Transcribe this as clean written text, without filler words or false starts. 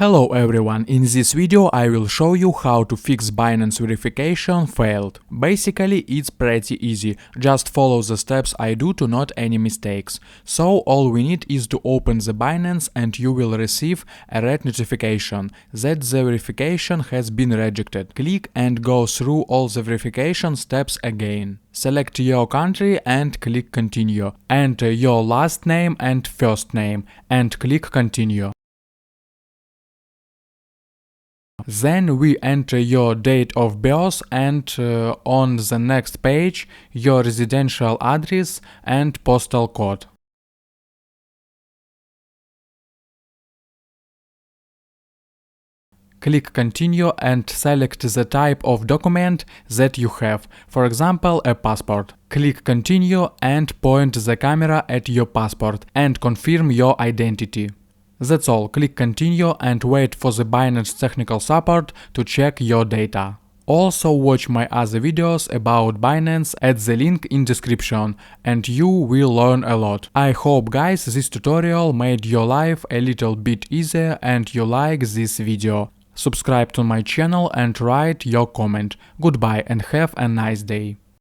Hello everyone, in this video I will show you how to fix Binance verification failed. Basically it's pretty easy, just follow the steps I do to not any mistakes. So all we need is to open the Binance and you will receive a red notification that the verification has been rejected. Click and go through all the verification steps again. Select your country and click continue. Enter your last name and first name and click continue. Then we enter your date of birth and on the next page your residential address and postal code. Click continue and select the type of document that you have, for example a passport. Click continue and point the camera at your passport and confirm your identity. That's all, click continue and wait for the Binance technical support to check your data. Also watch my other videos about Binance at the link in description and you will learn a lot. I hope guys this tutorial made your life a little bit easier and you like this video. Subscribe to my channel and write your comment. Goodbye and have a nice day.